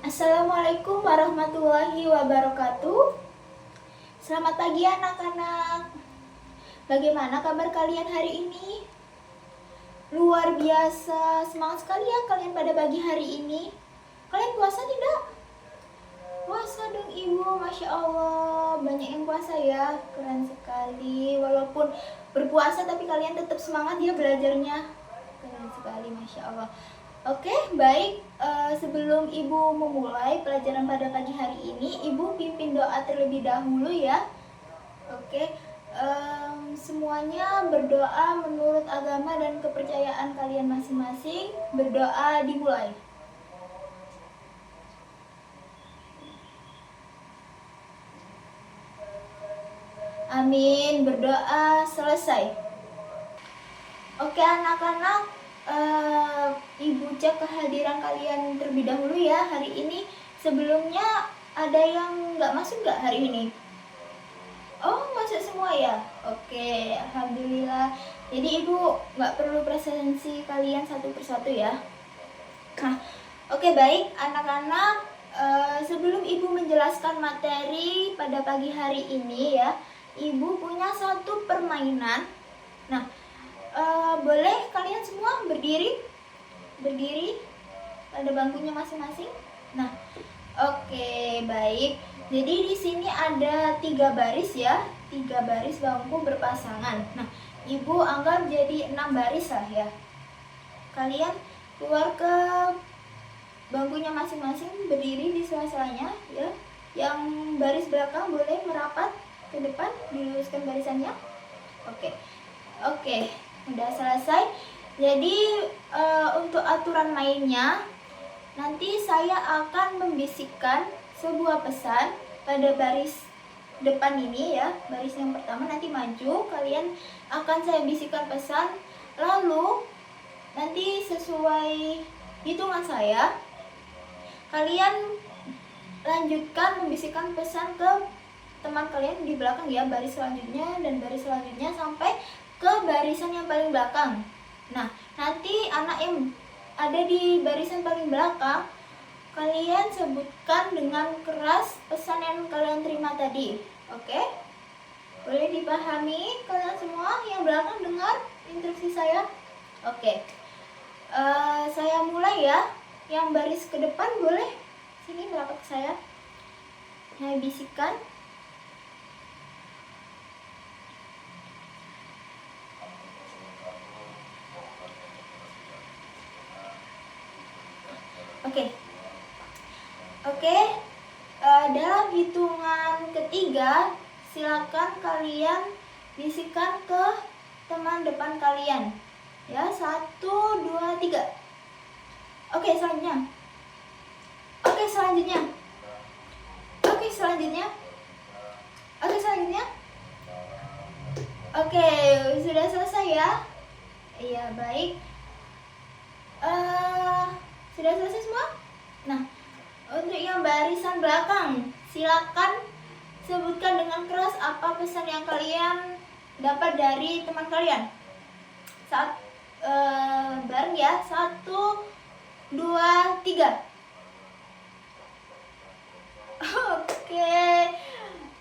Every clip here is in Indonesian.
Assalamualaikum warahmatullahi wabarakatuh. Selamat pagi anak-anak. Bagaimana kabar kalian hari ini? Luar biasa, semangat sekali ya kalian pada pagi hari ini. Kalian puasa tidak? Puasa dong ibu, Masya Allah. Banyak yang puasa ya, keren sekali. Walaupun berpuasa tapi kalian tetap semangat ya belajarnya. Keren sekali, Masya Allah. Oke, baik. Sebelum Ibu memulai pelajaran pada pagi hari ini, Ibu pimpin doa terlebih dahulu ya. Oke, semuanya berdoa menurut agama dan kepercayaan kalian masing-masing. Berdoa dimulai. Amin. Berdoa selesai. Oke anak-anak, Ibu cek kehadiran kalian terlebih dahulu ya hari ini. Sebelumnya ada yang nggak masuk nggak hari ini? Oh, masuk semua ya? Oke, alhamdulillah. Jadi ibu nggak perlu presensi kalian satu persatu ya. Nah, oke baik anak-anak. Sebelum ibu menjelaskan materi pada pagi hari ini ya, ibu punya satu permainan. Nah, boleh kalian semua berdiri pada bangkunya masing-masing. Nah, oke baik. Jadi di sini ada 3 baris ya, 3 baris bangku berpasangan. Nah, ibu anggap jadi 6 baris lah ya. Kalian keluar ke bangkunya masing-masing, berdiri di sela-selanya ya. Yang baris belakang boleh merapat ke depan, diluruskan barisannya. Oke, udah selesai. Jadi untuk aturan mainnya, nanti saya akan membisikkan sebuah pesan pada baris depan ini ya. Baris yang pertama nanti maju, kalian akan saya bisikkan pesan. Lalu nanti sesuai hitungan saya, kalian lanjutkan membisikkan pesan ke teman kalian di belakang ya, baris selanjutnya dan baris selanjutnya sampai ke barisan yang paling belakang. Nah, nanti anak yang ada di barisan paling belakang, kalian sebutkan dengan keras pesan yang kalian terima tadi. Oke? Boleh dipahami kalian semua? Yang belakang dengar instruksi saya? Oke. Saya mulai ya. Yang baris ke depan boleh sini merapat ke saya. Saya bisikkan. Oke. Dalam hitungan ketiga, silakan kalian bisikkan ke teman depan kalian. Ya, 1, 2, 3. Oke, selanjutnya. Oke, selanjutnya. Oke, selanjutnya. Oke, selanjutnya. Oke, sudah selesai ya? Iya, baik. Sudah selesai semua? Nah, untuk yang barisan belakang, silakan sebutkan dengan keras apa pesan yang kalian dapat dari teman kalian. Saat bareng ya, 1, 2, 3.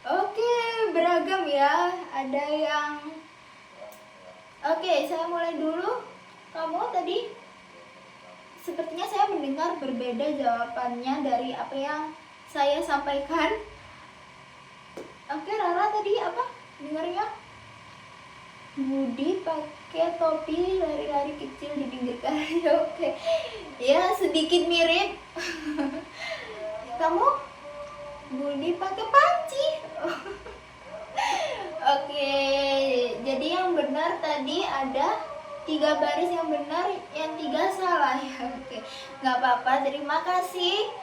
Oke, beragam ya. Ada yang saya mulai dulu. Kamu tadi sepertinya saya mendengar berbeda jawabannya dari apa yang saya sampaikan. Oke, Rara tadi apa dengarnya? Budi pakai topi lari-lari kecil di pinggir kali. Oke. Ya, sedikit mirip. Kamu? Budi pakai panci. Oke. Jadi yang benar tadi ada 3 baris yang benar, yang 3 salah ya. Oke, nggak apa-apa. Terima kasih.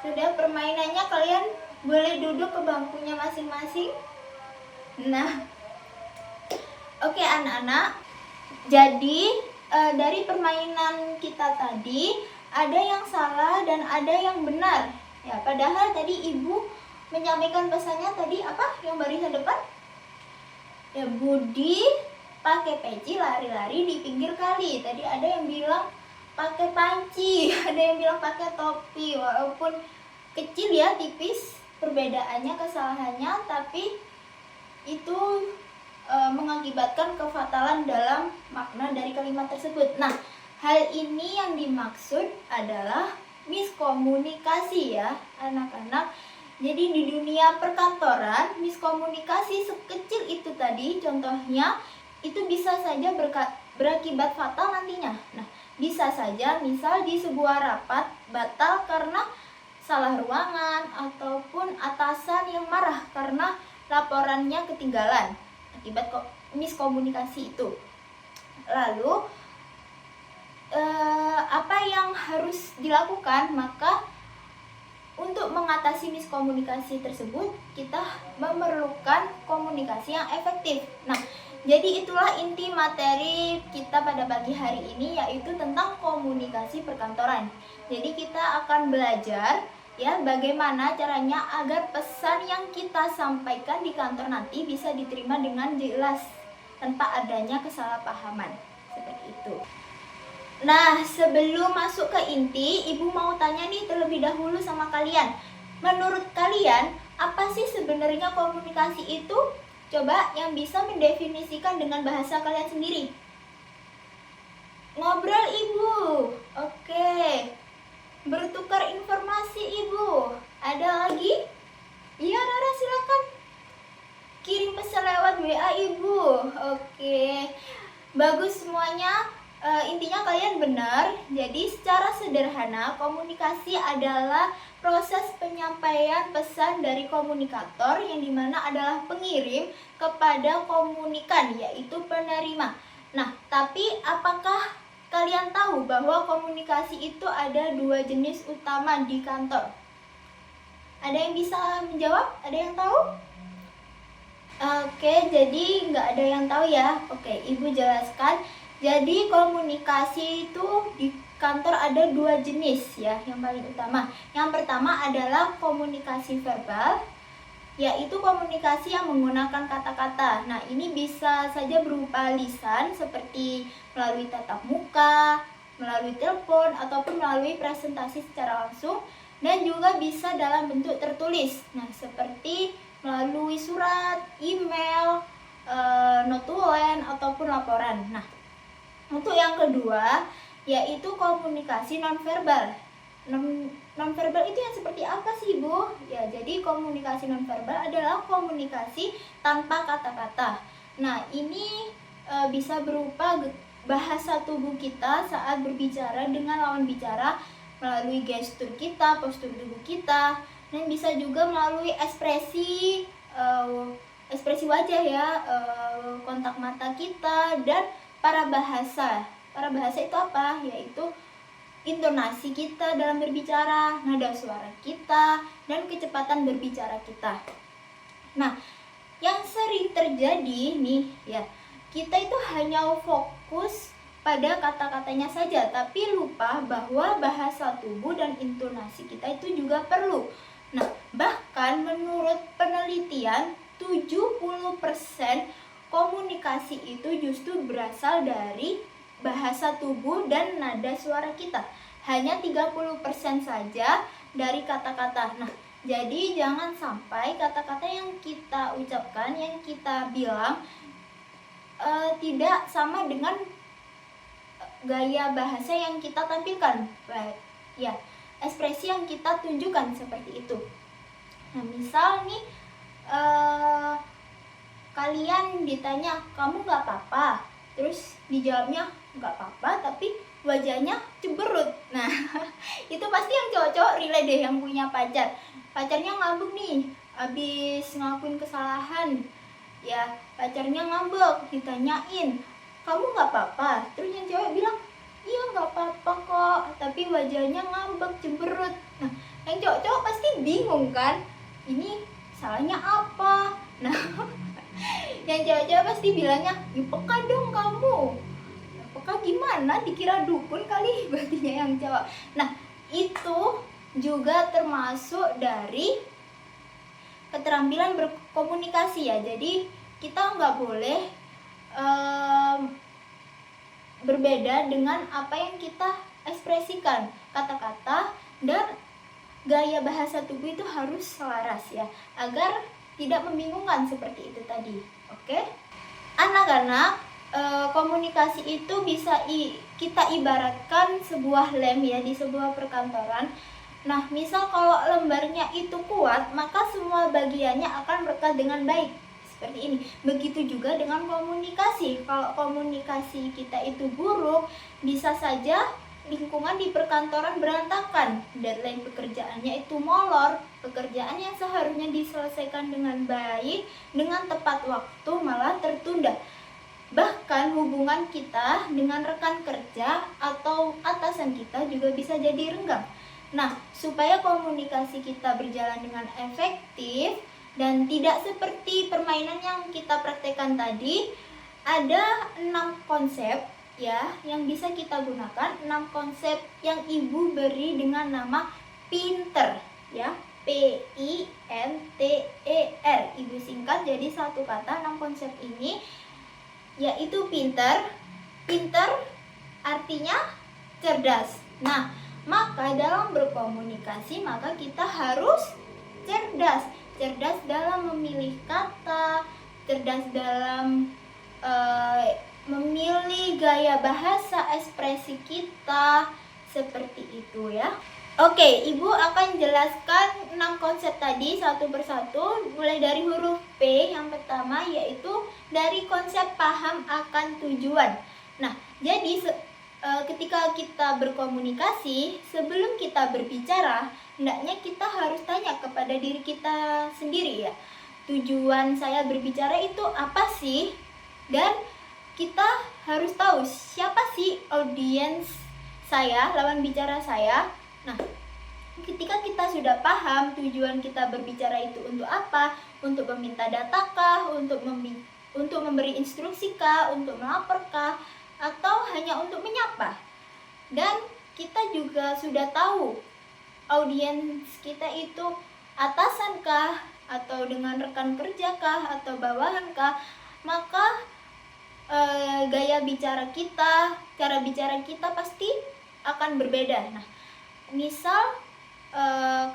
Sudah permainannya, kalian boleh duduk ke bangkunya masing-masing. Nah, oke anak-anak. Jadi dari permainan kita tadi ada yang salah dan ada yang benar. Ya, padahal tadi ibu menyampaikan pesannya tadi apa? Yang barisan depan? Ya, Budi pakai peci lari-lari di pinggir kali. Tadi ada yang bilang pakai panci, ada yang bilang pakai topi. Walaupun kecil ya, tipis perbedaannya, kesalahannya, tapi itu mengakibatkan kefatalan dalam makna dari kalimat tersebut. Nah, hal ini yang dimaksud adalah miskomunikasi ya anak-anak. Jadi di dunia perkantoran, miskomunikasi sekecil itu tadi contohnya itu bisa saja berakibat fatal nantinya. Nah, bisa saja misal di sebuah rapat batal karena salah ruangan ataupun atasan yang marah karena laporannya ketinggalan akibat miskomunikasi itu. Lalu apa yang harus dilakukan? Maka untuk mengatasi miskomunikasi tersebut kita memerlukan komunikasi yang efektif. Nah, jadi itulah inti materi kita pada pagi hari ini, yaitu tentang komunikasi perkantoran. Jadi kita akan belajar ya bagaimana caranya agar pesan yang kita sampaikan di kantor nanti bisa diterima dengan jelas tanpa adanya kesalahpahaman seperti itu. Nah, sebelum masuk ke inti, Ibu mau tanya nih terlebih dahulu sama kalian. Menurut kalian, apa sih sebenarnya komunikasi itu? Coba yang bisa mendefinisikan dengan bahasa kalian sendiri. Ngobrol, Ibu. Oke. Bertukar informasi, Ibu. Ada lagi? Iya, Rara, silakan. Kirim pesan lewat WA, Ibu. Oke. Bagus semuanya. Intinya kalian benar. Jadi secara sederhana, komunikasi adalah proses penyampaian pesan dari komunikator yang dimana adalah pengirim kepada komunikan, yaitu penerima. Nah, tapi apakah kalian tahu bahwa komunikasi itu ada dua jenis utama di kantor? Ada yang bisa menjawab? Ada yang tahu? Oke, jadi nggak ada yang tahu ya. Oke, Ibu jelaskan. Jadi komunikasi itu di kantor ada dua jenis ya, yang paling utama. Yang pertama adalah komunikasi verbal, yaitu komunikasi yang menggunakan kata-kata. Nah, ini bisa saja berupa lisan seperti melalui tatap muka, melalui telepon, ataupun melalui presentasi secara langsung, dan juga bisa dalam bentuk tertulis. Nah, seperti melalui surat, email, notulen, ataupun laporan. Nah, untuk yang kedua, yaitu komunikasi nonverbal. Nonverbal itu yang seperti apa sih, Bu? Ya, jadi komunikasi nonverbal adalah komunikasi tanpa kata-kata. Nah, ini bisa berupa bahasa tubuh kita saat berbicara dengan lawan bicara melalui gestur kita, postur tubuh kita, dan bisa juga melalui ekspresi wajah ya, kontak mata kita, dan para bahasa. Para bahasa itu apa? Yaitu intonasi kita dalam berbicara, nada suara kita, dan kecepatan berbicara kita. Nah, yang sering terjadi nih ya, kita itu hanya fokus pada kata-katanya saja, tapi lupa bahwa bahasa tubuh dan intonasi kita itu juga perlu. Nah, bahkan menurut penelitian 70% komunikasi itu justru berasal dari bahasa tubuh dan nada suara kita. Hanya 30% saja dari kata-kata. Nah, jadi jangan sampai kata-kata yang kita ucapkan, yang kita bilang tidak sama dengan gaya bahasa yang kita tampilkan. Ya, ekspresi yang kita tunjukkan seperti itu. Nah, misal nih kalian ditanya, kamu gak apa-apa? Terus dijawabnya, gak apa-apa, tapi wajahnya cemberut. Nah, itu pasti yang cowok-cowok relate deh, yang punya pacar. Pacarnya ngambek nih, abis ngelakuin kesalahan. Ya, pacarnya ngambek, ditanyain, kamu gak apa-apa? Terus yang cewek bilang, iya gak apa-apa kok, tapi wajahnya ngambek, cemberut. Nah, yang cowok-cowok pasti bingung kan? Ini salahnya apa? Nah, yang cewek-cewek pasti bilangnya, ya peka dong kamu. Peka gimana? Dikira dukun kali berartinya yang cowok. Nah, itu juga termasuk dari keterampilan berkomunikasi ya. Jadi kita nggak boleh berbeda dengan apa yang kita mengekspresikan kata-kata dan gaya bahasa tubuh itu harus selaras ya, agar tidak membingungkan seperti itu tadi. Oke? Anak-anak, komunikasi itu bisa kita ibaratkan sebuah lem ya di sebuah perkantoran. Nah, misal kalau lembarnya itu kuat, maka semua bagiannya akan berkat dengan baik. Seperti ini. Begitu juga dengan komunikasi. Kalau komunikasi kita itu buruk, bisa saja lingkungan di perkantoran berantakan, deadline pekerjaannya itu molor, pekerjaan yang seharusnya diselesaikan dengan baik, dengan tepat waktu malah tertunda. Bahkan hubungan kita dengan rekan kerja atau atasan kita juga bisa jadi renggang. Nah, supaya komunikasi kita berjalan dengan efektif dan tidak seperti permainan yang kita praktekkan tadi, ada 6 konsep ya yang bisa kita gunakan, 6 konsep yang Ibu beri dengan nama PINTER ya, PINTER. Ibu singkat jadi satu kata. 6 konsep ini yaitu PINTER. PINTER artinya cerdas. Nah, maka dalam berkomunikasi maka kita harus cerdas. Cerdas dalam memilih kata, cerdas dalam memilih gaya bahasa ekspresi kita, seperti itu ya. Oke, Ibu akan jelaskan 6 konsep tadi satu persatu, mulai dari huruf P yang pertama, yaitu dari konsep paham akan tujuan. Nah, jadi ketika kita berkomunikasi, sebelum kita berbicara, hendaknya kita harus tanya kepada diri kita sendiri ya. Tujuan saya berbicara itu apa sih? Dan kita harus tahu siapa sih audiens saya, lawan bicara saya. Nah, ketika kita sudah paham tujuan kita berbicara itu untuk apa, untuk meminta datakah, untuk memberi instruksikah, untuk melaporkah, atau hanya untuk menyapa. Dan kita juga sudah tahu audiens kita itu atasankah, atau dengan rekan kerjakah, atau bawahankah, maka gaya bicara kita, cara bicara kita pasti akan berbeda. Nah, misal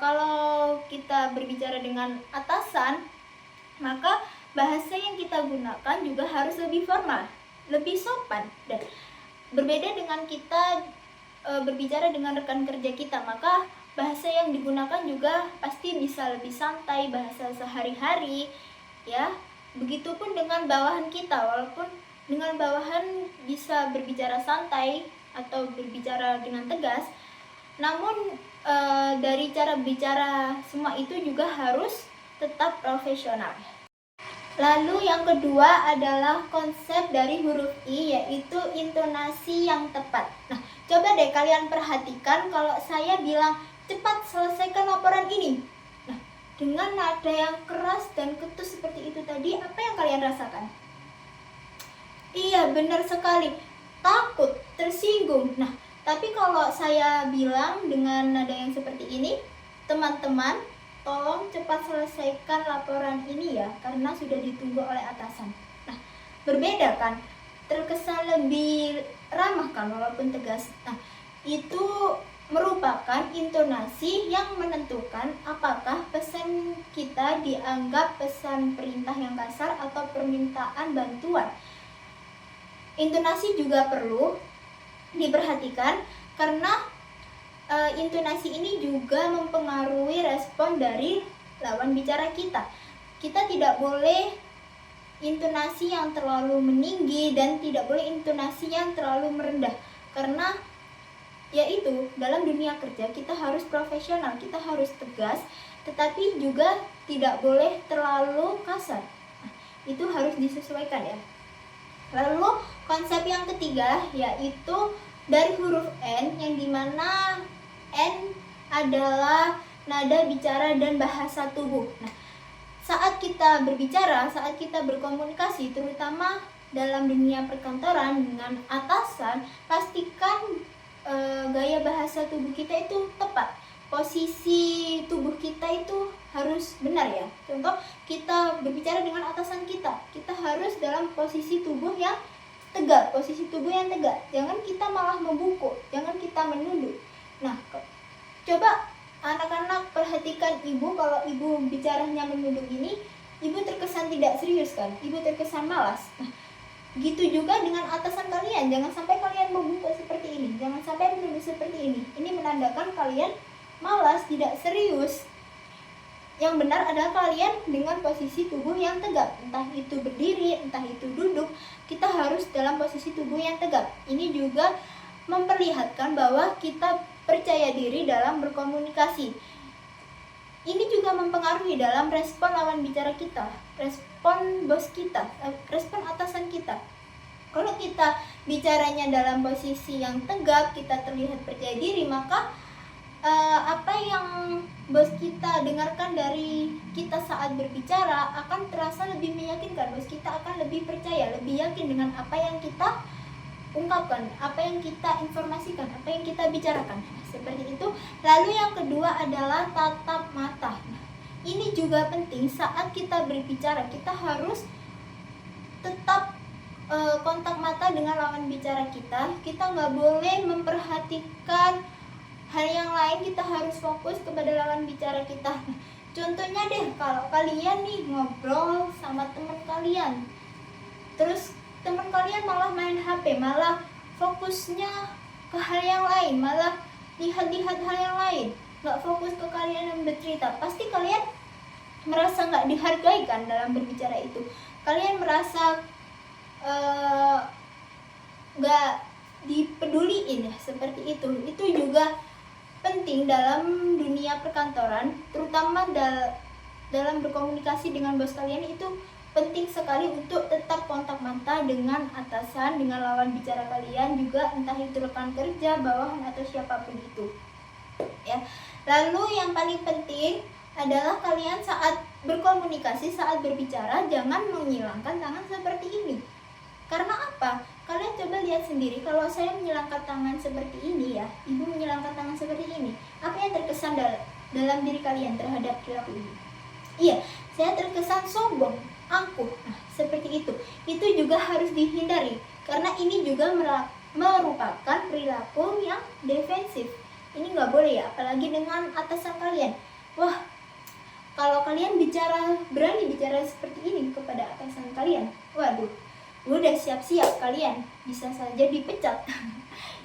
kalau kita berbicara dengan atasan, maka bahasa yang kita gunakan juga harus lebih formal, lebih sopan. Dan berbeda dengan kita berbicara dengan rekan kerja kita, maka bahasa yang digunakan juga pasti bisa lebih santai, bahasa sehari-hari ya. Begitupun dengan bawahan kita, walaupun dengan bawahan bisa berbicara santai atau berbicara dengan tegas, namun dari cara bicara semua itu juga harus tetap profesional. Lalu yang kedua adalah konsep dari huruf I, yaitu intonasi yang tepat. Nah, coba deh kalian perhatikan kalau saya bilang cepat selesaikan laporan ini. Nah, dengan nada yang keras dan ketus seperti itu tadi, apa yang kalian rasakan? Iya, benar sekali. Takut, tersinggung. Nah, tapi kalau saya bilang dengan nada yang seperti ini, teman-teman, tolong cepat selesaikan laporan ini ya, karena sudah ditunggu oleh atasan. Nah, berbeda kan? Terkesan lebih ramah kan, walaupun tegas. Nah, itu merupakan intonasi yang menentukan apakah pesan kita dianggap pesan perintah yang kasar atau permintaan bantuan. Intonasi juga perlu diperhatikan karena intonasi ini juga mempengaruhi respon dari lawan bicara kita. Kita tidak boleh intonasi yang terlalu meninggi dan tidak boleh intonasi yang terlalu merendah, karena yaitu dalam dunia kerja kita harus profesional, kita harus tegas, tetapi juga tidak boleh terlalu kasar. Nah, itu harus disesuaikan ya. Lalu konsep yang ketiga yaitu dari huruf N, yang dimana N adalah nada bicara dan bahasa tubuh. Nah, saat kita berbicara, saat kita berkomunikasi, terutama dalam dunia perkantoran dengan atasan, pastikan gaya bahasa tubuh kita itu tepat. Posisi tubuh kita itu harus benar ya. Contoh, kita berbicara dengan atasan kita, kita harus dalam posisi tubuh yang tegak, posisi tubuh yang tegak. Jangan kita malah membungkuk, jangan kita menunduk. Nah, coba anak-anak perhatikan ibu, kalau ibu bicaranya menunduk ini, ibu terkesan tidak serius kan, ibu terkesan malas. Nah, gitu juga dengan atasan kalian, jangan sampai kalian membungkuk seperti ini, jangan sampai menunduk seperti ini. Ini menandakan kalian malas, tidak serius. Yang benar adalah kalian dengan posisi tubuh yang tegak, entah itu berdiri, entah itu duduk, kita harus dalam posisi tubuh yang tegak. Ini juga memperlihatkan bahwa kita percaya diri dalam berkomunikasi. Ini juga mempengaruhi dalam respon lawan bicara kita, respon bos kita, respon atasan kita. Kalau kita bicaranya dalam posisi yang tegak, kita terlihat percaya diri, maka apa yang bos kita dengarkan dari kita saat berbicara akan terasa lebih meyakinkan. Bos kita akan lebih percaya, lebih yakin dengan apa yang kita ungkapkan, apa yang kita informasikan, apa yang kita bicarakan. Seperti itu. Lalu yang kedua adalah tatap mata. Ini juga penting saat kita berbicara, kita harus tetap kontak mata dengan lawan bicara kita. Kita nggak boleh memperhatikan hal yang lain, kita harus fokus kepada lawan bicara kita. Contohnya deh, kalau kalian nih ngobrol sama teman kalian, terus teman kalian malah main HP, malah fokusnya ke hal yang lain, malah lihat-lihat hal yang lain, nggak fokus ke kalian yang bercerita, pasti kalian merasa nggak dihargai kan dalam berbicara itu. Kalian merasa nggak dipeduliin ya, seperti itu. Itu juga penting dalam dunia perkantoran, terutama dalam berkomunikasi dengan bos kalian. Itu penting sekali untuk tetap kontak mata dengan atasan, dengan lawan bicara kalian juga, entah itu rekan kerja, bawahan atau siapapun itu. Ya. Lalu yang paling penting adalah kalian saat berkomunikasi, saat berbicara, jangan menghilangkan tangan seperti ini. Karena apa? Kalian coba lihat sendiri, kalau saya menyilangkan tangan seperti ini ya, ibu menyilangkan tangan seperti ini, apa yang terkesan dalam diri kalian terhadap perilaku ini? Iya, saya terkesan sombong, angkuh. Nah, seperti itu. Itu juga harus dihindari, karena ini juga merupakan perilaku yang defensif. Ini nggak boleh ya, apalagi dengan atasan kalian. Wah, kalau kalian berani bicara seperti ini kepada atasan kalian, waduh, udah siap-siap kalian bisa saja dipecat.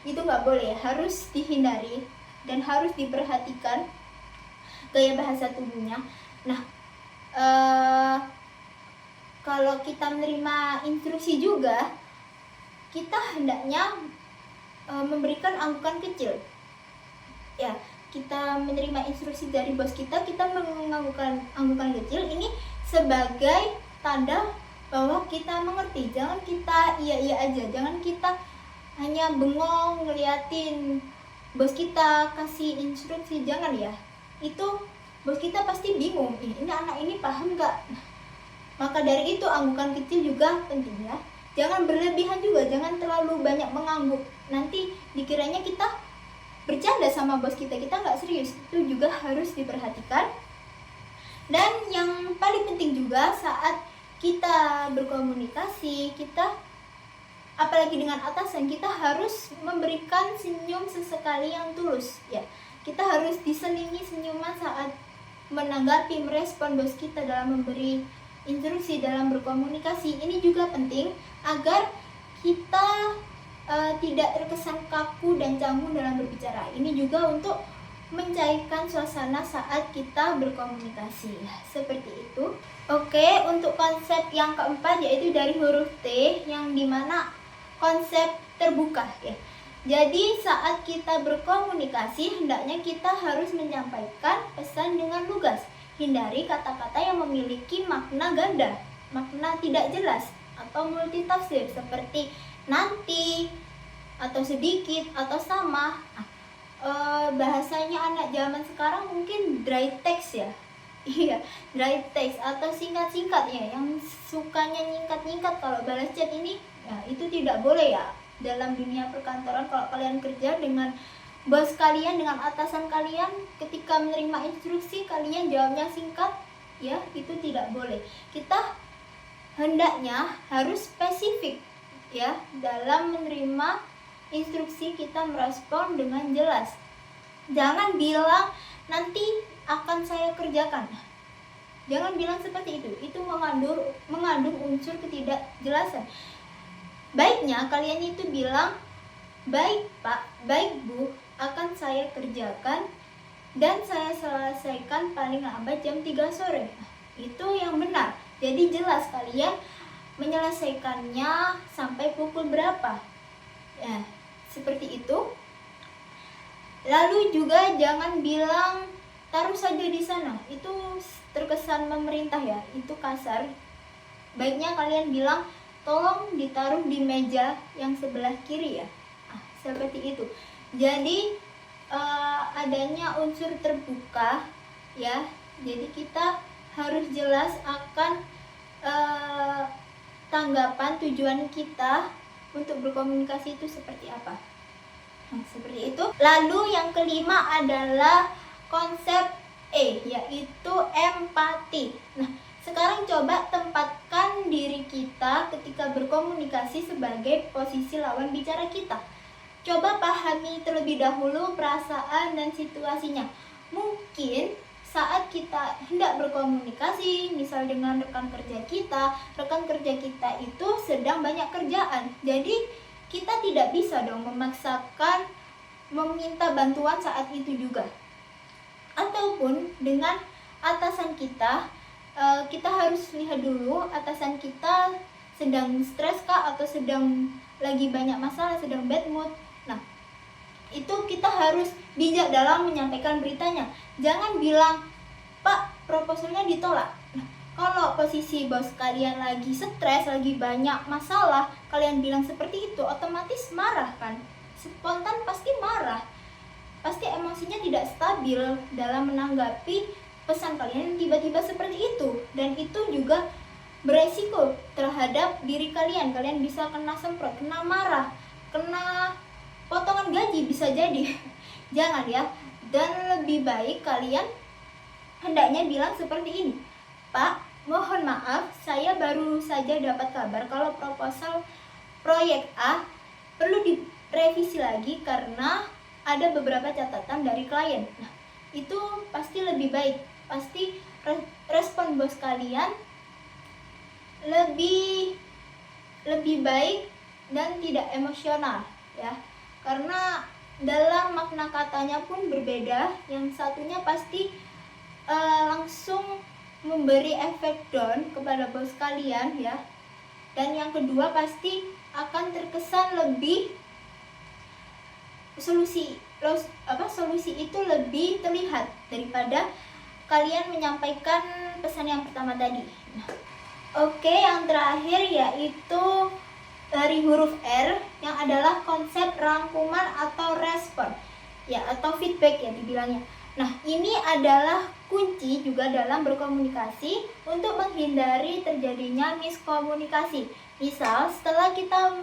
Itu nggak boleh, harus dihindari dan harus diperhatikan gaya bahasa tubuhnya. Nah, kalau kita menerima instruksi juga, kita hendaknya memberikan anggukan kecil. Ya, kita menerima instruksi dari bos kita menganggukkan anggukan kecil. Ini sebagai tanda bahwa kita mengerti. Jangan kita iya aja, jangan kita hanya bengong ngeliatin bos kita kasih instruksi, jangan ya. Itu bos kita pasti bingung, ini anak ini paham nggak? Maka dari itu anggukan kecil juga penting ya. Jangan berlebihan juga, jangan terlalu banyak mengangguk. Nanti dikiranya kita bercanda sama bos kita nggak serius. Itu juga harus diperhatikan. Dan yang paling penting juga saat kita berkomunikasi, kita apalagi dengan atasan, kita harus memberikan senyum sesekali yang tulus ya. Kita harus diselingi senyuman saat menanggapi, merespon bos kita dalam memberi instruksi, dalam berkomunikasi. Ini juga penting agar kita tidak terkesan kaku dan canggung dalam berbicara. Ini juga untuk mencairkan suasana saat kita berkomunikasi. Seperti itu. Oke, untuk konsep yang keempat yaitu dari huruf T, yang dimana konsep terbuka ya. Jadi saat kita berkomunikasi, hendaknya kita harus menyampaikan pesan dengan lugas. Hindari kata-kata yang memiliki makna ganda, makna tidak jelas, atau multitafsir seperti nanti, atau sedikit, atau sama. Bahasanya anak zaman sekarang mungkin dry text ya. Iya, dry text atau singkat-singkat ya, yang sukanya nyingkat-nyingkat kalau balas chat ini, ya itu tidak boleh ya. Dalam dunia perkantoran, kalau kalian kerja dengan bos kalian, dengan atasan kalian, ketika menerima instruksi kalian jawabnya singkat ya, itu tidak boleh. Kita hendaknya harus spesifik. ya, dalam menerima instruksi kita merespon dengan jelas. Jangan bilang nanti akan saya kerjakan. Jangan bilang seperti itu mengandung unsur ketidakjelasan. Baiknya kalian itu bilang, baik Pak, baik Bu, akan saya kerjakan dan saya selesaikan paling lambat jam 3 sore. Itu yang benar. Jadi jelas kalian menyelesaikannya sampai pukul berapa. Ya, seperti itu. Lalu juga jangan bilang taruh saja di sana. Itu terkesan memerintah ya, itu kasar. Baiknya kalian bilang tolong ditaruh di meja yang sebelah kiri ya. Seperti itu. Jadi adanya unsur terbuka ya. Jadi kita harus jelas akan tanggapan tujuan kita untuk berkomunikasi itu seperti apa. Seperti itu. Lalu yang kelima adalah konsep yaitu empati. Nah, sekarang coba tempatkan diri kita ketika berkomunikasi sebagai posisi lawan bicara kita. Coba pahami terlebih dahulu perasaan dan situasinya. Mungkin saat kita hendak berkomunikasi, misal dengan rekan kerja kita itu sedang banyak kerjaan. Jadi kita tidak bisa dong memaksakan meminta bantuan saat itu juga. Ataupun dengan atasan kita, kita harus lihat dulu atasan kita sedang stres kah atau sedang lagi banyak masalah, sedang bad mood. Nah, itu kita harus bijak dalam menyampaikan beritanya. Jangan bilang, Pak, proposalnya ditolak. Nah, kalau posisi bos kalian lagi stres, lagi banyak masalah, kalian bilang seperti itu, otomatis marah kan? Spontan pasti marah. Pasti emosinya tidak stabil dalam menanggapi pesan kalian yang tiba-tiba seperti itu. Dan itu juga beresiko terhadap diri kalian. Kalian bisa kena semprot, kena marah, kena potongan gaji bisa jadi. Jangan ya. Dan lebih baik kalian hendaknya bilang seperti ini, Pak, mohon maaf, saya baru saja dapat kabar kalau proposal proyek A perlu direvisi lagi karena ada beberapa catatan dari klien. Nah, itu pasti lebih baik. Pasti respon bos kalian lebih baik dan tidak emosional ya. Karena dalam makna katanya pun berbeda. Yang satunya pasti langsung memberi efek down kepada bos kalian ya. Dan yang kedua pasti akan terkesan lebih solusi itu lebih terlihat daripada kalian menyampaikan pesan yang pertama tadi. Nah, oke, yang terakhir yaitu dari huruf R yang adalah konsep rangkuman atau respon ya, atau feedback ya dibilangnya. Nah, ini adalah kunci juga dalam berkomunikasi untuk menghindari terjadinya miskomunikasi. Misal, setelah kita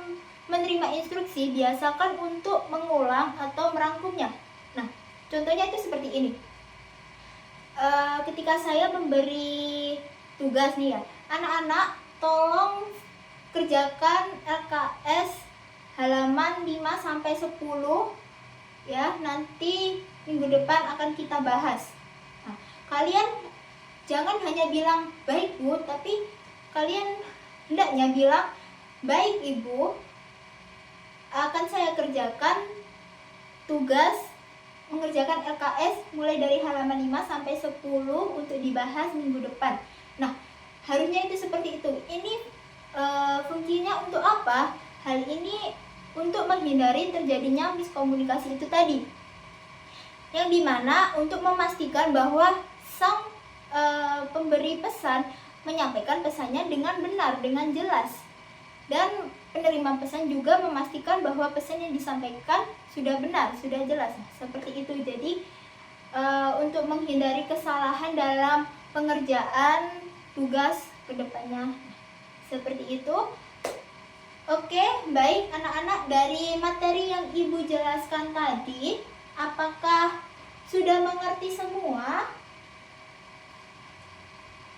menerima instruksi, biasakan untuk mengulang atau merangkumnya. Nah, contohnya itu seperti ini. Ketika saya memberi tugas nih ya, anak-anak tolong kerjakan LKS halaman 5-10 ya, nanti minggu depan akan kita bahas. Nah, kalian jangan hanya bilang baik Bu, tapi kalian hendaknya bilang baik Ibu, akan saya kerjakan tugas mengerjakan LKS mulai dari halaman 5-10 untuk dibahas minggu depan. Nah, harusnya itu seperti itu. Ini fungsinya untuk apa? Hal ini untuk menghindari terjadinya miskomunikasi itu tadi. Yang dimana untuk memastikan bahwa sang pemberi pesan menyampaikan pesannya dengan benar, dengan jelas. Dan penerima pesan juga memastikan bahwa pesan yang disampaikan sudah benar, sudah jelas. Seperti itu. Jadi untuk menghindari kesalahan dalam pengerjaan tugas kedepannya. Seperti itu. Oke, baik anak-anak, dari materi yang Ibu jelaskan tadi, apakah sudah mengerti semua?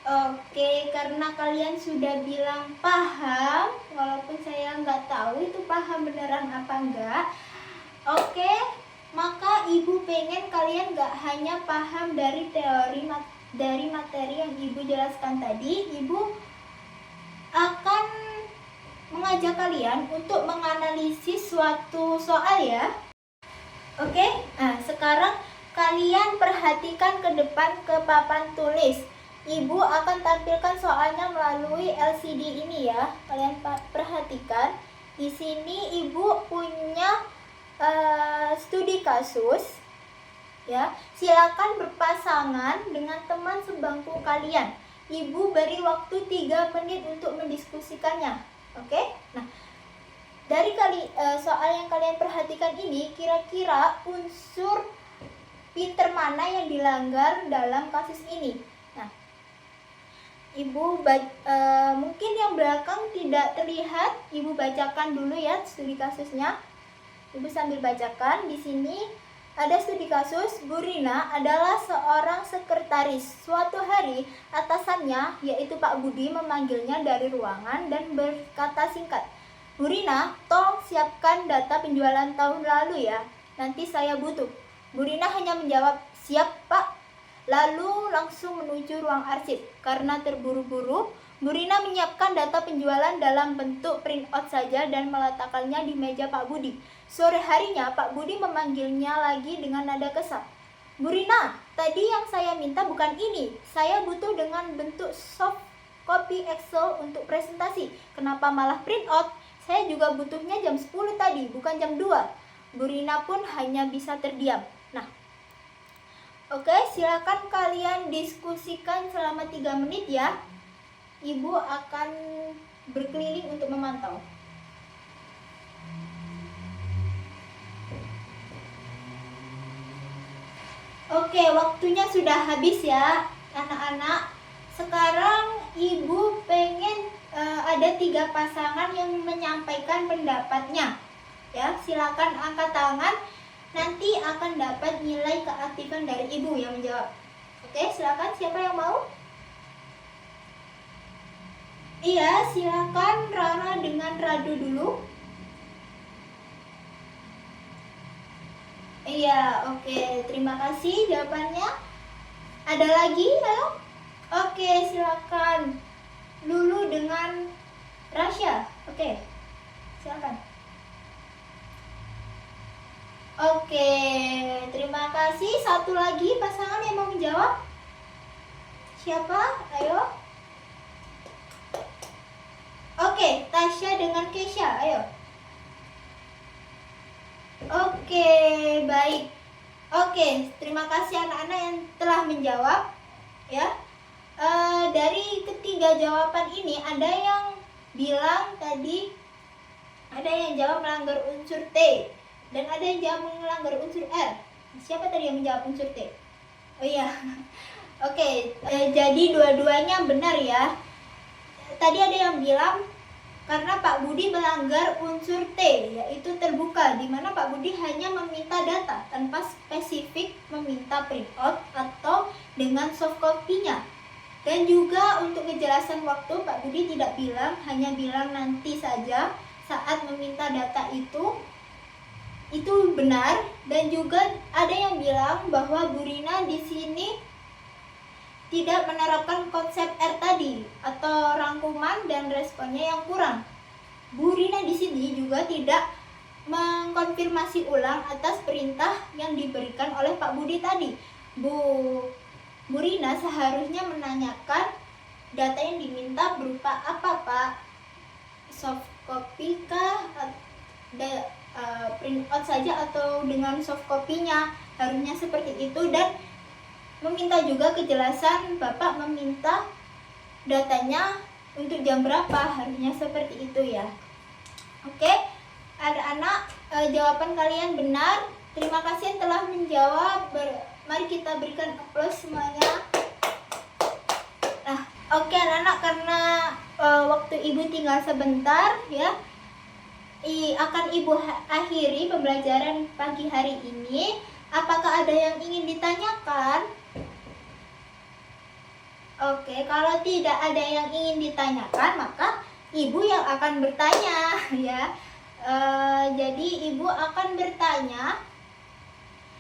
Oke, karena kalian sudah bilang paham, walaupun saya nggak tahu itu paham beneran apa enggak. Oke, maka ibu pengen kalian nggak hanya paham dari teori dari materi yang ibu jelaskan tadi. Ibu akan mengajak kalian untuk menganalisis suatu soal ya. Oke, nah sekarang kalian perhatikan ke depan ke papan tulis. Ibu akan tampilkan soalnya melalui LCD ini ya. Kalian perhatikan. Di sini ibu punya studi kasus. Ya, silakan berpasangan dengan teman sebangku kalian. Ibu beri waktu 3 menit untuk mendiskusikannya. Oke? Nah, dari soal yang kalian perhatikan ini, kira-kira unsur pinter mana yang dilanggar dalam kasus ini? Nah, ibu mungkin yang belakang tidak terlihat, ibu bacakan dulu ya studi kasusnya. Ibu sambil bacakan. Di sini ada studi kasus. Bu Rina adalah seorang sekretaris. Suatu hari atasannya, yaitu Pak Budi, memanggilnya dari ruangan dan berkata singkat, "Bu Rina, tolong siapkan data penjualan tahun lalu ya. Nanti saya butuh." Bu Rina hanya menjawab, "Siap Pak." Lalu langsung menuju ruang arsip. Karena terburu-buru, Bu Rina menyiapkan data penjualan dalam bentuk printout saja dan meletakkannya di meja Pak Budi. Sore harinya Pak Budi memanggilnya lagi dengan nada kesal. "Bu Rina, tadi yang saya minta bukan ini. Saya butuh dengan bentuk soft copy Excel untuk presentasi. Kenapa malah printout? Saya juga butuhnya jam 10 tadi, bukan jam 2. Bu Rina pun hanya bisa terdiam. Nah, oke, silakan kalian diskusikan selama 3 menit ya. Ibu akan berkeliling untuk memantau. Oke, waktunya sudah habis ya anak-anak. Sekarang ibu pengen ada 3 pasangan yang menyampaikan pendapatnya. Ya, silakan angkat tangan. Nanti akan dapat nilai keaktifan dari ibu yang menjawab. Oke, silakan, siapa yang mau? Iya, silakan Rara dengan Radu dulu. Iya, oke, terima kasih jawabannya. Ada lagi, ayo? Oke, silakan Lulu dengan Rasya. Oke, silakan. Oke, terima kasih. Satu lagi pasangan yang mau menjawab. Siapa? Ayo. Oke, Tasya dengan Kesha. Ayo. Oke, baik. Oke, terima kasih anak-anak yang telah menjawab. Ya, dari ketiga jawaban ini ada yang bilang tadi, ada yang jawab melanggar unsur T dan ada yang jawab melanggar unsur R. Siapa tadi yang menjawab unsur T? Oh iya. Oke, jadi dua-duanya benar ya. Tadi ada yang bilang karena Pak Budi melanggar unsur T, yaitu terbuka, di mana Pak Budi hanya meminta data tanpa spesifik meminta printout atau dengan soft copy-nya. Dan juga untuk kejelasan waktu, Pak Budi tidak bilang, hanya bilang nanti saja saat meminta data itu benar. Dan juga ada yang bilang bahwa Bu Rina di sini tidak menerapkan konsep R tadi atau rangkuman dan responnya yang kurang. Bu Rina di sini juga tidak mengkonfirmasi ulang atas perintah yang diberikan oleh Pak Budi tadi. Bu Rina seharusnya menanyakan data yang diminta berupa apa Pak? Soft copy kah? Printout saja atau dengan soft copy-nya? Harusnya seperti itu. Dan meminta juga kejelasan, Bapak meminta datanya untuk jam berapa, harusnya seperti itu ya. Oke, anak-anak, jawaban kalian benar. Terima kasih yang telah menjawab. Mari kita berikan aplaus semuanya. Nah, oke anak-anak, karena waktu ibu tinggal sebentar ya, akan ibu akhiri pembelajaran pagi hari ini. Apakah ada yang ingin ditanyakan? Oke, kalau tidak ada yang ingin ditanyakan, maka ibu yang akan bertanya ya. Jadi ibu akan bertanya.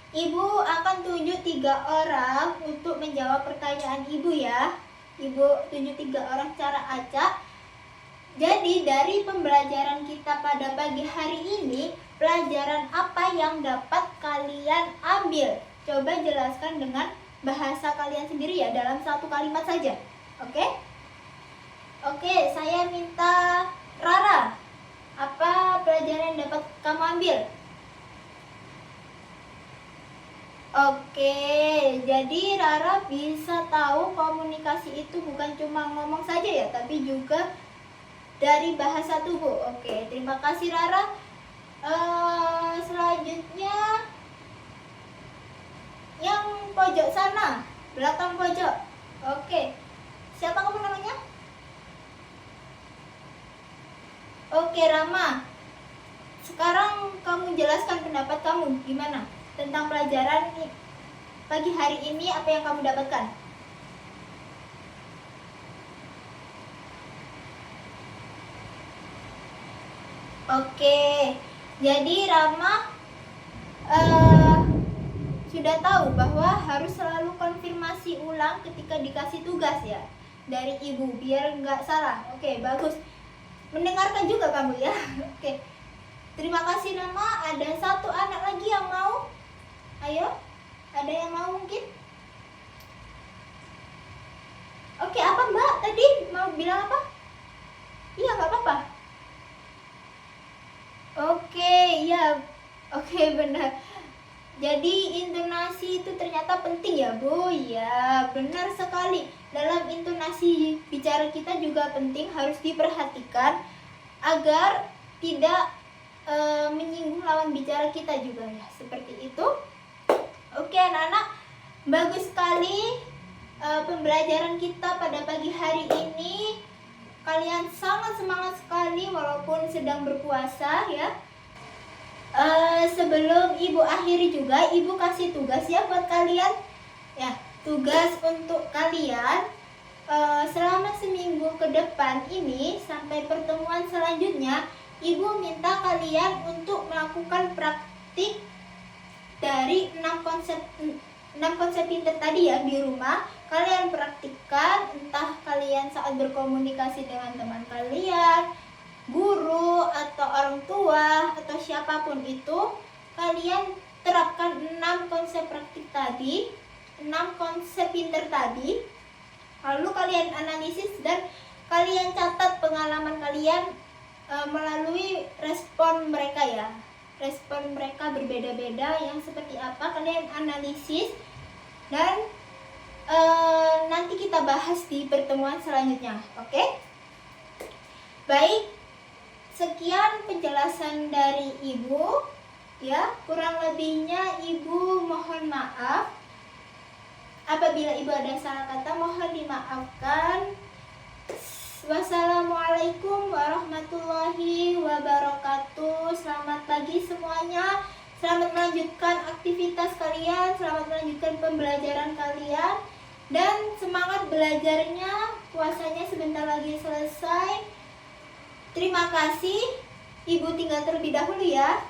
Ibu akan tunjuk 3 orang untuk menjawab pertanyaan ibu ya. Ibu tunjuk 3 orang cara acak. Jadi dari pembelajaran kita pada pagi hari ini, pelajaran apa yang dapat kalian ambil? Coba jelaskan dengan bahasa kalian sendiri ya, dalam 1 kalimat saja. Oke? Oke, saya minta Rara. Apa pelajaran yang dapat kamu ambil? Oke, jadi Rara bisa tahu komunikasi itu bukan cuma ngomong saja ya, tapi juga dari bahasa tubuh. Oke, terima kasih Rara. Selanjutnya yang pojok sana, belakang pojok. Oke, siapa kamu namanya? Oke, Rama. Sekarang kamu jelaskan pendapat kamu gimana tentang pelajaran pagi hari ini, apa yang kamu dapatkan? Oke, jadi Rama sudah tahu bahwa harus selalu konfirmasi ulang ketika dikasih tugas ya dari ibu biar nggak salah. Oke, bagus. Mendengarkan juga kamu ya. Oke, terima kasih Rama. Ada 1 anak lagi yang mau? Ayo, ada yang mau mungkin? Oke, apa Mbak tadi mau bilang apa? Iya, nggak apa-apa. Oke, ya. Oke, benar. Jadi intonasi itu ternyata penting ya Bu. Ya, benar sekali. Dalam intonasi bicara kita juga penting, harus diperhatikan agar tidak menyinggung lawan bicara kita juga ya. Seperti itu. Oke anak-anak, bagus sekali pembelajaran kita pada pagi hari ini. Kalian sangat semangat sekali walaupun sedang berpuasa ya. Sebelum ibu akhiri juga, ibu kasih tugas ya buat kalian ya. Tugas untuk kalian selama seminggu ke depan ini sampai pertemuan selanjutnya, ibu minta kalian untuk melakukan praktik dari 6 konsep pintar tadi ya di rumah. Kalian praktikkan, entah kalian saat berkomunikasi dengan teman kalian, guru atau orang tua atau siapapun itu, kalian terapkan 6 konsep praktik tadi, 6 konsep pintar tadi. Lalu kalian analisis dan kalian catat pengalaman kalian melalui respon mereka ya. Respon mereka berbeda-beda, yang seperti apa kalian analisis dan nanti kita bahas di pertemuan selanjutnya. Oke? Baik. Sekian penjelasan dari ibu ya, kurang lebihnya ibu mohon maaf. Apabila ibu ada salah kata mohon dimaafkan. Wassalamualaikum warahmatullahi wabarakatuh. Selamat pagi semuanya. Selamat melanjutkan aktivitas kalian, selamat melanjutkan pembelajaran kalian, dan semangat belajarnya. Puasanya sebentar lagi selesai. Terima kasih. Ibu tinggal terlebih dahulu ya.